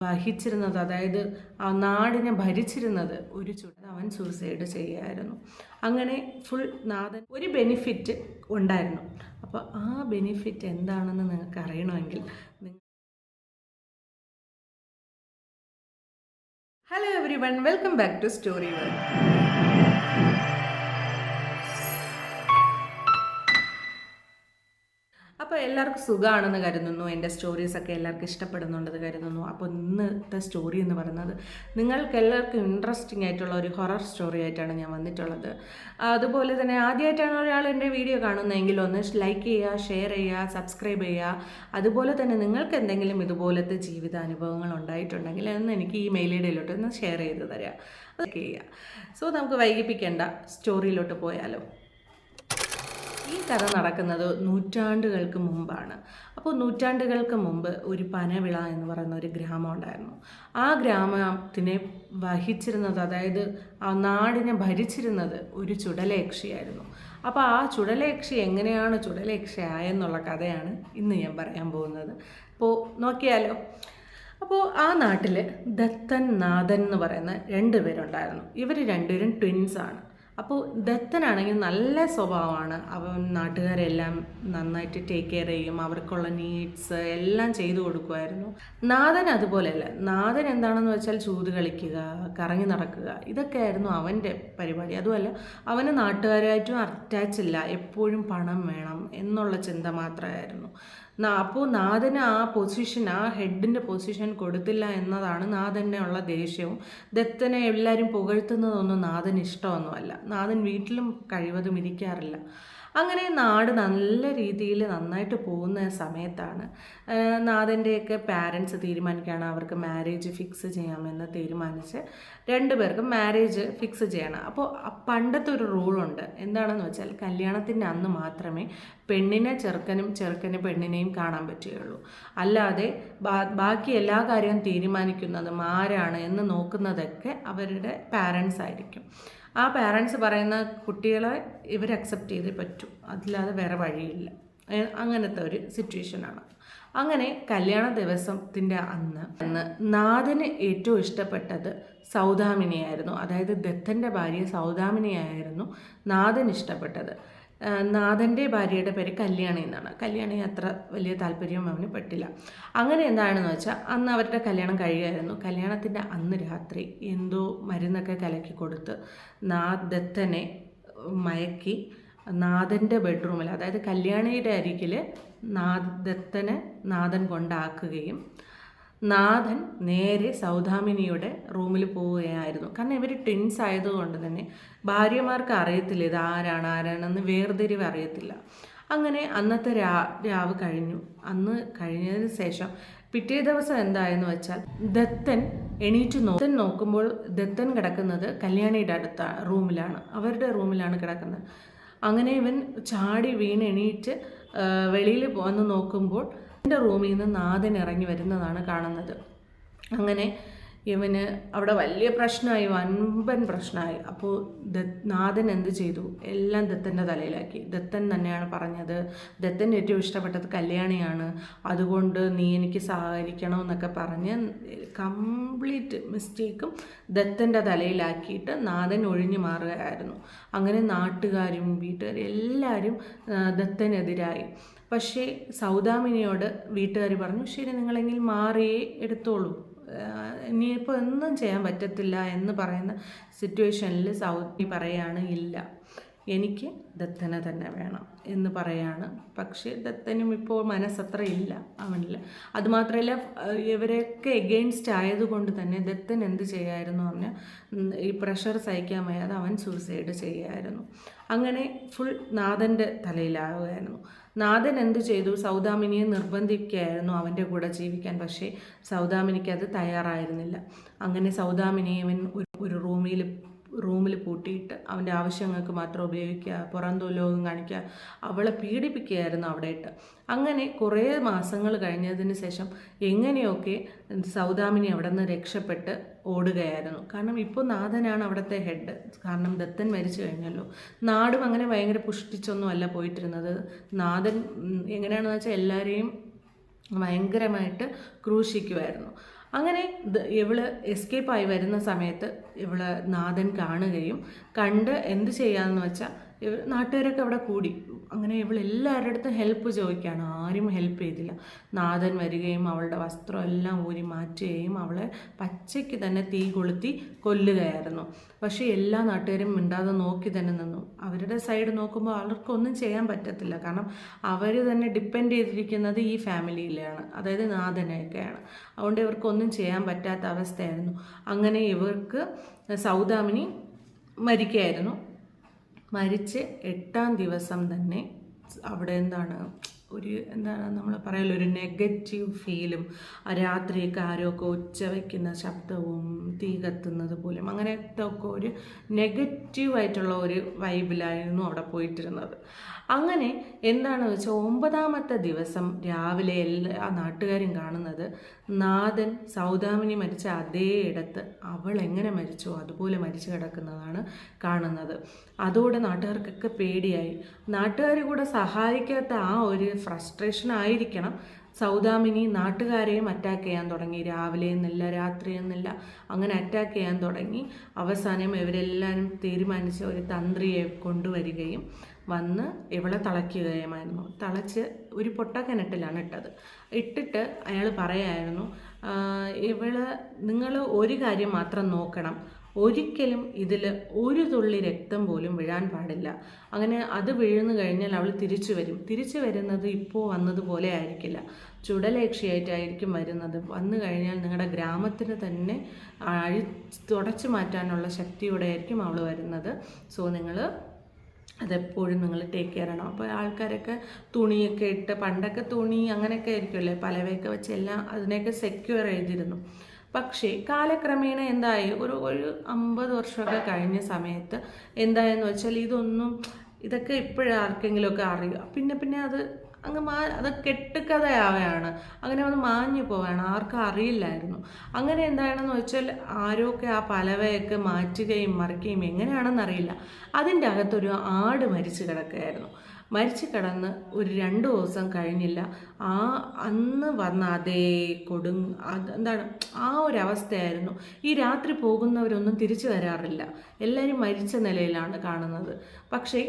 വഹിച്ചിരുന്നത്, അതായത് ആ നാടിനെ ഭരിച്ചിരുന്നത് ഒരു അവൻ സൂസൈഡ് ചെയ്യായിരുന്നു. അങ്ങനെ ഫുൾ നാഥൻ ഒരു ബെനിഫിറ്റ് ഉണ്ടായിരുന്നു. അപ്പോൾ ആ ബെനിഫിറ്റ് എന്താണെന്ന് നിങ്ങൾക്ക് അറിയണമെങ്കിൽ hello everyone, welcome back to story world. അപ്പോൾ എല്ലാവർക്കും സുഖമാണെന്ന് കരുതുന്നു. എൻ്റെ സ്റ്റോറീസൊക്കെ എല്ലാവർക്കും ഇഷ്ടപ്പെടുന്നുണ്ടെന്ന് കരുതുന്നു. അപ്പോൾ ഇന്നത്തെ സ്റ്റോറി എന്ന് പറയുന്നത് നിങ്ങൾക്ക് എല്ലാവർക്കും ഇൻട്രസ്റ്റിംഗ് ആയിട്ടുള്ള ഒരു ഹൊറർ സ്റ്റോറി ആയിട്ടാണ് ഞാൻ വന്നിട്ടുള്ളത്. അതുപോലെ തന്നെ ആദ്യമായിട്ടാണ് ഒരാൾ എൻ്റെ വീഡിയോ കാണുന്നതെങ്കിൽ ഒന്ന് ലൈക്ക് ചെയ്യുക, ഷെയർ ചെയ്യുക, സബ്സ്ക്രൈബ് ചെയ്യുക. അതുപോലെ തന്നെ നിങ്ങൾക്ക് എന്തെങ്കിലും ഇതുപോലത്തെ ജീവിതാനുഭവങ്ങൾ ഉണ്ടായിട്ടുണ്ടെങ്കിൽ എന്ന് എനിക്ക് ഈ മെയിൽ ഐ ഡിയിലോട്ട് ഒന്ന് ഷെയർ ചെയ്ത് തരാം, അതൊക്കെ ചെയ്യുക. സോ നമുക്ക് വൈകിപ്പിക്കേണ്ട സ്റ്റോറിയിലോട്ട് പോയാലോ. ഈ കഥ നടക്കുന്നത് നൂറ്റാണ്ടുകൾക്ക് മുമ്പാണ്. അപ്പോൾ നൂറ്റാണ്ടുകൾക്ക് മുമ്പ് ഒരു പനവിള എന്ന് പറയുന്ന ഒരു ഗ്രാമം ഉണ്ടായിരുന്നു. ആ ഗ്രാമത്തിനെ വഹിച്ചിരുന്നത്, അതായത് ആ നാടിനെ ഭരിച്ചിരുന്നത് ഒരു ചുടലയക്ഷിയായിരുന്നു. അപ്പോൾ ആ ചുടലയക്ഷി എങ്ങനെയാണ് ചുടലയക്ഷിയായെന്നുള്ള കഥയാണ് ഇന്ന് ഞാൻ പറയാൻ പോകുന്നത്. അപ്പോൾ നോക്കിയാലോ. അപ്പോൾ ആ നാട്ടിൽ ദത്തൻ, നാഥൻ എന്ന് പറയുന്ന 2 പേരുണ്ടായിരുന്നു. ഇവർ 2 പേരും ട്വിൻസാണ്. അപ്പോൾ ദത്തനാണെങ്കിൽ നല്ല സ്വഭാവമാണ്. അവൻ നാട്ടുകാരെല്ലാം നന്നായിട്ട് ടേക്ക് കെയർ ചെയ്യും, അവർക്കുള്ള നീഡ്സ് എല്ലാം ചെയ്തു കൊടുക്കുമായിരുന്നു. നാഥൻ അതുപോലെയല്ല. നാഥൻ എന്താണെന്ന് വെച്ചാൽ ചൂത് കളിക്കുക, കറങ്ങി നടക്കുക, ഇതൊക്കെയായിരുന്നു അവൻ്റെ പരിപാടി. അതുമല്ല, അവന് നാട്ടുകാരായിട്ടും അറ്റാച്ച് ഇല്ല, എപ്പോഴും പണം വേണം എന്നുള്ള ചിന്ത മാത്രമായിരുന്നു. അപ്പോൾ നാഥന് ആ പൊസിഷൻ, ആ ഹെഡിൻ്റെ പൊസിഷൻ കൊടുത്തില്ല എന്നതാണ് നാഥനെ ഉള്ള ദേഷ്യവും. ദത്തനെ എല്ലാവരും പുകഴ്ത്തുന്നതൊന്നും നാഥന് ഇഷ്ടമൊന്നുമല്ല. നാഥൻ വീട്ടിലും കഴിവതും ഇരിക്കാറില്ല. അങ്ങനെ നാട് നല്ല രീതിയിൽ നന്നായിട്ട് പോകുന്ന സമയത്താണ് നാഥൻ്റെയൊക്കെ പാരൻസ് തീരുമാനിക്കുകയാണ് അവർക്ക് മാരേജ് ഫിക്സ് ചെയ്യാമെന്ന് തീരുമാനിച്ച് 2 പേർക്കും മാരേജ് ഫിക്സ് ചെയ്യണം. അപ്പോൾ പണ്ടത്തെ ഒരു റൂളുണ്ട്. എന്താണെന്ന് വെച്ചാൽ കല്യാണത്തിൻ്റെ അന്ന് മാത്രമേ പെണ്ണിനെ ചെറുക്കനും ചെറുക്കന് പെണ്ണിനെയും കാണാൻ പറ്റുകയുള്ളൂ. അല്ലാതെ ബാക്കി എല്ലാ കാര്യവും തീരുമാനിക്കുന്നതും ആരാണ് എന്ന് നോക്കുന്നതൊക്കെ അവരുടെ പാരൻസ് ആയിരിക്കും. ആ പാരൻസ് പറയുന്ന കുട്ടികളെ ഇവർ അക്സെപ്റ്റ് ചെയ്തേ പറ്റൂ, അതില്ലാതെ വേറെ വഴിയില്ല. അങ്ങനത്തെ ഒരു സിറ്റുവേഷനാണ്. അങ്ങനെ കല്യാണ ദിവസത്തിൻ്റെ അന്ന് നാഥന് ഏറ്റവും ഇഷ്ടപ്പെട്ടത് സൗദാമിനിയായിരുന്നു. അതായത് ദത്തൻ്റെ ഭാര്യ സൗദാമിനിയായിരുന്നു നാഥന് ഇഷ്ടപ്പെട്ടത്. നാഥൻ്റെ ഭാര്യയുടെ പേര് കല്യാണി എന്നാണ്. കല്യാണി അത്ര വലിയ താല്പര്യം അവന് പെട്ടില്ല. അങ്ങനെ എന്താണെന്ന് വെച്ചാൽ അന്ന് അവരുടെ കല്യാണം കഴിയുമായിരുന്നു. കല്യാണത്തിൻ്റെ അന്ന് രാത്രി എന്തോ മരുന്നൊക്കെ കലക്കി കൊടുത്ത് ദത്തനെ മയക്കി നാഥൻ്റെ ബെഡ്റൂമിൽ, അതായത് കല്യാണിയുടെ അരികിൽ ദത്തനെ നാഥൻ കൊണ്ടാക്കുകയും നാഥൻ നേരെ സൗദാമിനിയുടെ റൂമിൽ പോവുകയായിരുന്നു. കാരണം ഇവർ ട്വിൻസ് ആയതുകൊണ്ട് തന്നെ ഭാര്യമാർക്ക് അറിയത്തില്ല ഇത് ആരാണെന്ന് വേർതിരിവ് അറിയത്തില്ല. അങ്ങനെ അന്നത്തെ രാവ് കഴിഞ്ഞു. അന്ന് കഴിഞ്ഞതിന് ശേഷം പിറ്റേ ദിവസം എന്തായെന്ന് വെച്ചാൽ ദത്തൻ എണീറ്റ് നോക്കുമ്പോൾ ദത്തൻ കിടക്കുന്നത് കല്യാണിയുടെ അടുത്ത റൂമിലാണ്, അവരുടെ റൂമിലാണ് കിടക്കുന്നത്. അങ്ങനെ ഇവൻ ചാടി വീണ് എണീറ്റ് വെളിയിൽ വന്ന് നോക്കുമ്പോൾ എൻ്റെ റൂമിൽ നിന്ന് നാഥൻ ഇറങ്ങി വരുന്നതാണ് കാണുന്നത്. അങ്ങനെ ഇവന് അവിടെ വലിയ പ്രശ്നമായി, വൻപൻ പ്രശ്നമായി. അപ്പോൾ നാഥൻ എന്ത് ചെയ്തു, എല്ലാം ദത്തൻ്റെ തലയിലാക്കി. ദത്തൻ തന്നെയാണ് പറഞ്ഞത്, ദത്തൻ്റെ ഏറ്റവും ഇഷ്ടപ്പെട്ടത് കല്യാണിയാണ്, അതുകൊണ്ട് നീ എനിക്ക് സഹകരിക്കണമെന്നൊക്കെ പറഞ്ഞ് കംപ്ലീറ്റ് മിസ്റ്റേക്കും ദത്തൻ്റെ തലയിലാക്കിയിട്ട് നാഥൻ ഒഴിഞ്ഞു മാറുകയായിരുന്നു. അങ്ങനെ നാട്ടുകാരും വീട്ടുകാരും എല്ലാവരും ദത്തനെതിരായി. പക്ഷേ സൗദാമിനിയോട് വീട്ടുകാർ പറഞ്ഞു, ശരി നിങ്ങളെങ്കിൽ മാറിയേ എടുത്തോളൂ, ഇനിയിപ്പോൾ ഒന്നും ചെയ്യാൻ പറ്റത്തില്ല എന്ന് പറയുന്ന സിറ്റുവേഷനിൽ സൗദി പറയാണ്, ഇല്ല എനിക്ക് ദത്തനെ തന്നെ വേണം എന്ന് പറയാണ്. പക്ഷേ ദത്തനും ഇപ്പോൾ മനസ്സത്ര ഇല്ല അവനിൽ. അതുമാത്രമല്ല ഇവരൊക്കെ എഗെയിൻസ്റ്റ് ആയതുകൊണ്ട് തന്നെ ദത്തൻ എന്ത് ചെയ്യായിരുന്നു പറഞ്ഞാൽ ഈ പ്രഷർ സഹിക്കാൻ വയ്യാതെ അവൻ സൂസൈഡ് ചെയ്യായിരുന്നു. അങ്ങനെ ഫുൾ നാഥൻ്റെ തലയിലാവുകയായിരുന്നു. നാഥൻ എന്ത് ചെയ്തു, സൗദാമിനിയെ നിർബന്ധിക്കുകയായിരുന്നു അവൻ്റെ കൂടെ ജീവിക്കാൻ. പക്ഷേ സൗദാമിനിക്ക് അത് തയ്യാറായിരുന്നില്ല. അങ്ങനെ സൗദാമിനിയെ അവൻ ഒരു റൂമിൽ പൂട്ടിയിട്ട് അവൻ്റെ ആവശ്യങ്ങൾക്ക് മാത്രം ഉപയോഗിക്കുക, പുറം ലോകം കാണിക്കുക, അവളെ പീഡിപ്പിക്കുകയായിരുന്നു അവിടെ ഇട്ട്. അങ്ങനെ കുറേ മാസങ്ങൾ കഴിഞ്ഞതിന് ശേഷം എങ്ങനെയൊക്കെ സൗദാമിനി അവിടെ നിന്ന് രക്ഷപ്പെട്ട് ഓടുകയായിരുന്നു. കാരണം ഇപ്പോൾ നാഥനാണ് അവിടുത്തെ ഹെഡ്. കാരണം ദത്തൻ മരിച്ചു കഴിഞ്ഞല്ലോ. നാടും അങ്ങനെ ഭയങ്കര പുഷ്ടിച്ചൊന്നും അല്ല പോയിട്ടിരുന്നത്. നാഥൻ എങ്ങനെയാണെന്ന് വെച്ചാൽ എല്ലാവരെയും ഭയങ്കരമായിട്ട് ക്രൂശിക്കുമായിരുന്നു. അങ്ങനെ ഇവള് എസ്കേപ്പായി വരുന്ന സമയത്ത് ഇവള് നാഥൻ കാണുകയും കണ്ട് എന്ത് ചെയ്യാമെന്ന് വെച്ചാൽ നാട്ടുകാരൊക്കെ അവിടെ കൂടി. അങ്ങനെ ഇവളെല്ലാവരുടെ അടുത്തും ഹെൽപ്പ് ചോദിക്കുകയാണ്. ആരും ഹെൽപ്പ് ചെയ്തില്ല. നാഥൻ വരികയും അവളുടെ വസ്ത്രം എല്ലാം ഊരി മാറ്റുകയും അവളെ പച്ചയ്ക്ക് തന്നെ തീ കൊളുത്തി കൊല്ലുകയായിരുന്നു. പക്ഷേ എല്ലാ നാട്ടുകാരും മിണ്ടാതെ നോക്കി തന്നെ നിന്നു. അവരുടെ സൈഡ് നോക്കുമ്പോൾ അവർക്കൊന്നും ചെയ്യാൻ പറ്റത്തില്ല. കാരണം അവർ തന്നെ ഡിപ്പെൻഡ് ചെയ്തിരിക്കുന്നത് ഈ ഫാമിലിയിലാണ്, അതായത് നാഥനെയൊക്കെയാണ്. അതുകൊണ്ട് ഇവർക്കൊന്നും ചെയ്യാൻ പറ്റാത്ത അവസ്ഥയായിരുന്നു. അങ്ങനെ ഇവർക്ക് സൗദാമിനി മരിക്കുകയായിരുന്നു. മരിച്ച് 8ാം ദിവസം തന്നെ അവിടെ എന്താണ് നമ്മൾ പറയല്ലോ, ഒരു നെഗറ്റീവ് ഫീലും, രാത്രിയൊക്കെ ആരൊക്കെ ഒച്ച വയ്ക്കുന്ന ശബ്ദവും തീ കത്തുന്നത് പോലും അങ്ങനത്തെ ഒക്കെ ഒരു നെഗറ്റീവായിട്ടുള്ള ഒരു വൈബിലായിരുന്നു അവിടെ പോയിട്ടിരുന്നത്. അങ്ങനെ എന്താണെന്ന് വെച്ചാൽ 9ാമത്തെ ദിവസം രാവിലെ എല്ലാ നാട്ടുകാരും കാണുന്നത് നാഥൻ സൗദാമിനി മരിച്ച അതേ ഇടത്ത് അവൾ എങ്ങനെ മരിച്ചോ അതുപോലെ മരിച്ചു കിടക്കുന്നതാണ് കാണുന്നത്. അതോടെ നാട്ടുകാർക്കൊക്കെ പേടിയായി. നാട്ടുകാർ കൂടെ സഹായിക്കാത്ത ആ ഒരു ഫ്രസ്ട്രേഷൻ ആയിരിക്കണം സൗദാമിനി നാട്ടുകാരെയും അറ്റാക്ക് ചെയ്യാൻ തുടങ്ങി. രാവിലെ എന്നില്ല രാത്രി എന്നില്ല അങ്ങനെ അറ്റാക്ക് ചെയ്യാൻ തുടങ്ങി. അവസാനം ഇവരെല്ലാവരും തീരുമാനിച്ച ഒരു തന്ത്രിയെ കൊണ്ടുവരികയും വന്ന് ഇവളെ തളയ്ക്കുകയുമായിരുന്നു. തളച്ച് ഒരു പൊട്ടക്കിണറ്റിലാണ് ഇട്ടിട്ട് അയാൾ പറയായിരുന്നു, നിങ്ങൾ ഒരു കാര്യം മാത്രം നോക്കണം, ഒരിക്കലും ഇതിൽ ഒരു തുള്ളി രക്തം പോലും വീഴാൻ പാടില്ല. അങ്ങനെ അത് വീഴുന്നു കഴിഞ്ഞാൽ അവൾ തിരിച്ചു വരുന്നത് ഇപ്പോൾ വന്നതുപോലെ ആയിരിക്കില്ല, ചുടലേക്ഷയായിട്ടായിരിക്കും വരുന്നത്. വന്നു കഴിഞ്ഞാൽ നിങ്ങളുടെ ഗ്രാമത്തിന് തന്നെ തുടച്ചു മാറ്റാനുള്ള ശക്തിയോടെ ആയിരിക്കും അവൾ വരുന്നത്. സോ നിങ്ങൾ അതെപ്പോഴും നിങ്ങൾ ടേക്ക് കെയർ ചെയ്യണം. അപ്പോൾ ആൾക്കാരൊക്കെ തുണിയൊക്കെ ഇട്ട്, പണ്ടൊക്കെ തുണി അങ്ങനെയൊക്കെ ആയിരിക്കുമല്ലേ, പലവയൊക്കെ വെച്ച് എല്ലാം അതിനെയൊക്കെ സെക്യൂർ ചെയ്തിരുന്നു. പക്ഷേ കാലക്രമേണ എന്തായി, ഒരു 50 വർഷമൊക്കെ കഴിഞ്ഞ സമയത്ത് എന്തായെന്ന് വെച്ചാൽ ഇതൊക്കെ ഇപ്പോഴും ആർക്കെങ്കിലുമൊക്കെ അറിയുക, പിന്നെ അത് അത് കെട്ടുകഥയാവുകയാണ്. അങ്ങനെ അത് മാഞ്ഞു പോവുകയാണ്, ആർക്കും അറിയില്ലായിരുന്നു. അങ്ങനെ എന്താണെന്ന് വെച്ചാൽ ആരൊക്കെ ആ പലവയൊക്കെ മാറ്റുകയും മറിക്കുകയും എങ്ങനെയാണെന്നറിയില്ല. അതിൻ്റെ അകത്തൊരു ആട് മരിച്ചു കിടക്കുകയായിരുന്നു. മരിച്ചു കിടന്ന് ഒരു 2 ദിവസം കഴിഞ്ഞില്ല, അന്ന് വന്ന അതേ ആ ഒരവസ്ഥയായിരുന്നു. ഈ രാത്രി പോകുന്നവരൊന്നും തിരിച്ചു വരാറില്ല, എല്ലാവരും മരിച്ച നിലയിലാണ് കാണുന്നത്. പക്ഷേ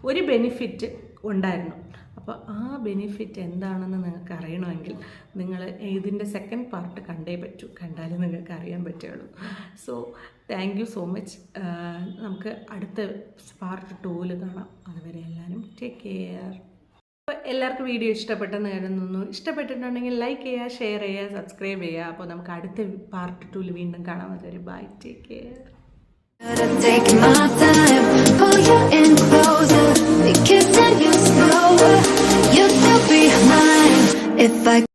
ഒരു ബെനിഫിറ്റ് ഉണ്ടായിരുന്നു. അപ്പോൾ ആ ബെനിഫിറ്റ് എന്താണെന്ന് നിങ്ങൾക്ക് അറിയണമെങ്കിൽ നിങ്ങൾ ഇതിൻ്റെ സെക്കൻഡ് പാർട്ട് കണ്ടാലേ നിങ്ങൾക്ക് അറിയാൻ പറ്റുള്ളൂ. So thank you so much. നമുക്ക് അടുത്ത പാർട്ട് 2-ൽ കാണാം. അതുവരെ എല്ലാവരും ടേക്ക് കെയർ. അപ്പോൾ എല്ലാവർക്കും വീഡിയോ ഇഷ്ടപ്പെട്ടെന്ന് കരുതുന്നു. ഇഷ്ടപ്പെട്ടിട്ടുണ്ടെങ്കിൽ ലൈക്ക് ചെയ്യുക, ഷെയർ ചെയ്യുക, സബ്സ്ക്രൈബ് ചെയ്യുക. അപ്പോൾ നമുക്ക് അടുത്ത പാർട്ട് 2-ൽ വീണ്ടും കാണാം. അതുവരെ bye, take care. Take my time, pull you in closer, we kiss and you slower, you'll still be mine if I